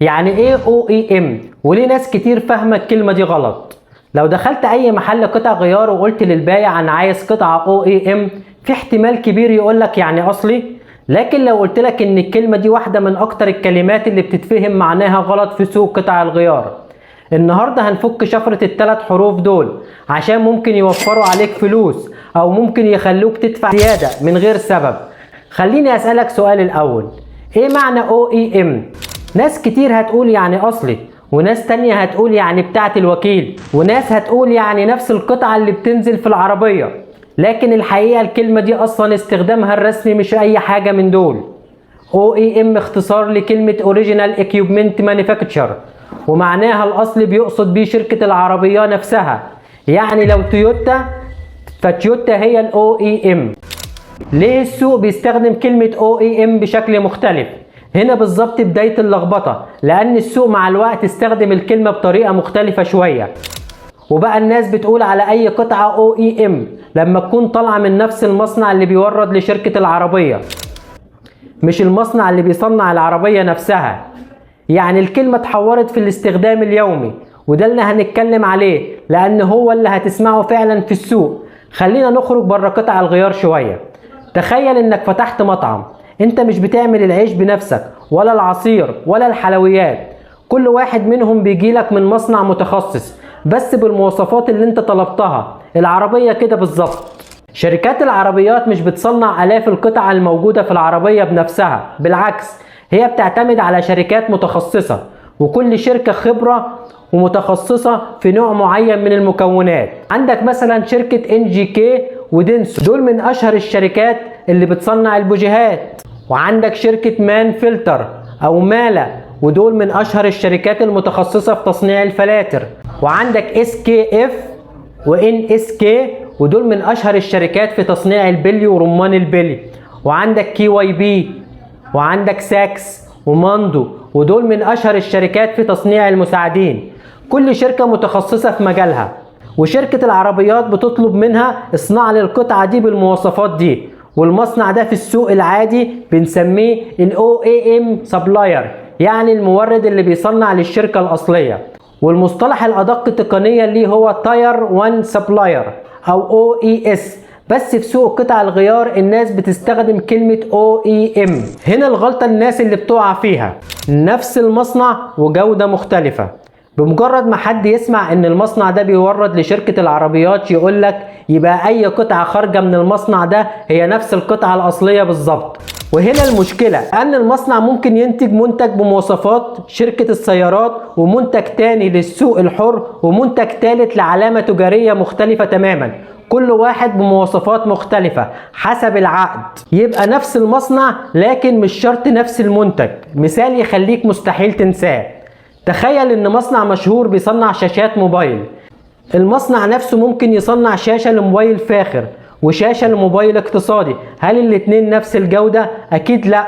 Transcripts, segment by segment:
يعني ايه OEM؟ وليه ناس كتير فاهمة الكلمة دي غلط؟ لو دخلت اي محل قطع غيار وقلت للبايع انا عايز قطعة OEM، في احتمال كبير يقولك يعني اصلي. لكن لو قلت لك ان الكلمة دي واحدة من اكتر الكلمات اللي بتتفهم معناها غلط في سوق قطع الغيار، النهاردة هنفك شفرة الثلاث حروف دول عشان ممكن يوفروا عليك فلوس او ممكن يخلوك تدفع زيادة من غير سبب. خليني اسألك سؤال الاول، ايه معنى OEM؟ ناس كتير هتقول يعني اصلي، وناس تانية هتقول يعني بتاعة الوكيل، وناس هتقول يعني نفس القطعة اللي بتنزل في العربية. لكن الحقيقة الكلمة دي اصلا استخدامها الرسمي مش اي حاجة من دول. OEM اختصار لكلمة Original Equipment Manufacturer، ومعناها الاصلي بيقصد بيه شركة العربية نفسها. يعني لو تويوتا فتويوتا هي ال OEM. ليه السوق بيستخدم كلمة OEM بشكل مختلف؟ هنا بالظبط بداية اللخبطة، لأن السوق مع الوقت استخدم الكلمة بطريقة مختلفة شوية، وبقى الناس بتقول على أي قطعة OEM لما تكون طالعة من نفس المصنع اللي بيورد لشركة العربية، مش المصنع اللي بيصنع العربية نفسها. يعني الكلمة اتحورت في الاستخدام اليومي، وده اللي هنتكلم عليه لأن هو اللي هتسمعه فعلا في السوق. خلينا نخرج بره قطع الغيار شوية. تخيل انك فتحت مطعم، انت مش بتعمل العيش بنفسك ولا العصير ولا الحلويات، كل واحد منهم بيجيلك من مصنع متخصص بس بالمواصفات اللي انت طلبتها. العربية كده بالظبط. شركات العربيات مش بتصنع آلاف القطع الموجودة في العربية بنفسها، بالعكس هي بتعتمد على شركات متخصصة، وكل شركة خبرة ومتخصصة في نوع معين من المكونات. عندك مثلا شركة NGK ودينسو، دول من أشهر الشركات اللي بتصنع البوجيهات. وعندك شركة مان فلتر أو مالا، ودول من أشهر الشركات المتخصصة في تصنيع الفلاتر. وعندك SKF وNSK، ودول من أشهر الشركات في تصنيع البلي ورمان البلي. وعندك KYB، وعندك ساكس وماندو، ودول من أشهر الشركات في تصنيع المساعدين. كل شركة متخصصة في مجالها، وشركة العربيات بتطلب منها اصنع لي القطعة دي بالمواصفات دي، والمصنع ده في السوق العادي بنسميه ال OEM Supplier، يعني المورد اللي بيصنع للشركة الأصلية. والمصطلح الأدق تقنيا ليه هو Tier 1 Supplier أو OES. بس في سوق قطع الغيار الناس بتستخدم كلمة OEM. هنا الغلطة الناس اللي بتقع فيها، نفس المصنع وجودة مختلفة. بمجرد ما حد يسمع ان المصنع ده بيورد لشركة العربيات يقولك يبقى اي قطعة خارجة من المصنع ده هي نفس القطعة الاصلية بالظبط. وهنا المشكلة، ان المصنع ممكن ينتج منتج بمواصفات شركة السيارات، ومنتج تاني للسوق الحر، ومنتج تالت لعلامة تجارية مختلفة تماما، كل واحد بمواصفات مختلفة حسب العقد. يبقى نفس المصنع لكن مش شرط نفس المنتج. مثال يخليك مستحيل تنساه، تخيل ان مصنع مشهور بيصنع شاشات موبايل، المصنع نفسه ممكن يصنع شاشة لموبايل فاخر وشاشة لموبايل اقتصادي. هل الاتنين نفس الجودة؟ اكيد لا،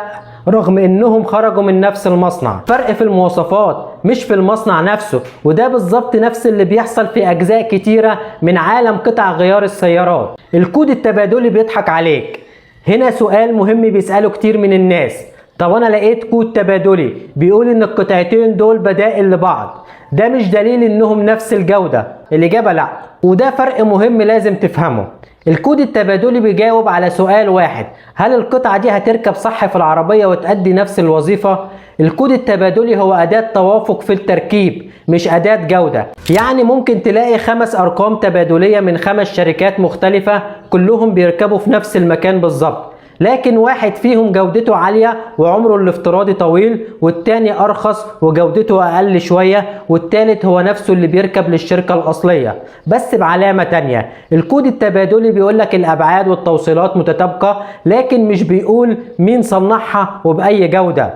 رغم انهم خرجوا من نفس المصنع. فرق في المواصفات مش في المصنع نفسه. وده بالظبط نفس اللي بيحصل في اجزاء كتيرة من عالم قطع غيار السيارات. الكود التبادلي بيضحك عليك. هنا سؤال مهم بيسأله كتير من الناس، طب انا لقيت كود تبادلي بيقول ان القطعتين دول بدائل لبعض، ده مش دليل انهم نفس الجودة؟ الاجابة لا، وده فرق مهم لازم تفهمه. الكود التبادلي بيجاوب على سؤال واحد، هل القطعة دي هتركب صح في العربية وتأدي نفس الوظيفة؟ الكود التبادلي هو أداة توافق في التركيب مش أداة جودة. يعني ممكن تلاقي 5 أرقام تبادلية من 5 شركات مختلفة كلهم بيركبوا في نفس المكان بالظبط، لكن واحد فيهم جودته عالية وعمره الافتراضي طويل، والتاني أرخص وجودته أقل شوية، والتالت هو نفسه اللي بيركب للشركة الأصلية بس بعلامة تانية. الكود التبادلي بيقولك الأبعاد والتوصيلات متطابقة، لكن مش بيقول مين صنعها وبأي جودة.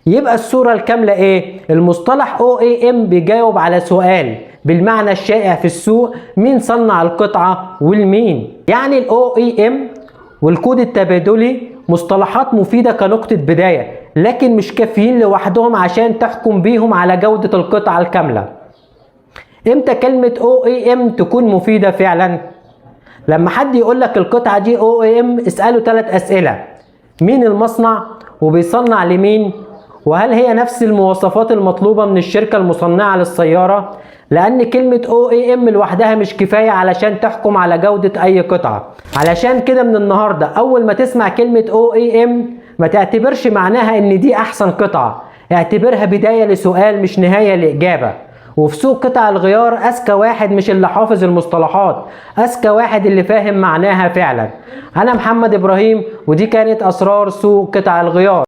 يبقى الصورة الكاملة ايه؟ المصطلح OEM بيجاوب على سؤال بالمعنى الشائع في السوق، مين صنع القطعة والمين. يعني ال OEM والكود التبادلي مصطلحات مفيدة كنقطة بداية، لكن مش كافيين لوحدهم عشان تحكم بيهم على جودة القطعة الكاملة. امتى كلمة OEM تكون مفيدة فعلا؟ لما حد يقولك القطعة دي OEM اسأله 3 أسئلة، مين المصنع؟ وبيصنع لمين؟ وهل هي نفس المواصفات المطلوبة من الشركة المصنعة للسيارة؟ لأن كلمة OEM لوحدها مش كفاية علشان تحكم على جودة أي قطعة. علشان كده من النهاردة أول ما تسمع كلمة OEM ما تعتبرش معناها إن دي أحسن قطعة، اعتبرها بداية لسؤال مش نهاية لإجابة. وفي سوق قطع الغيار أذكى واحد مش اللي حافظ المصطلحات، أذكى واحد اللي فاهم معناها فعلا. أنا محمد إبراهيم ودي كانت أسرار سوق قطع الغيار.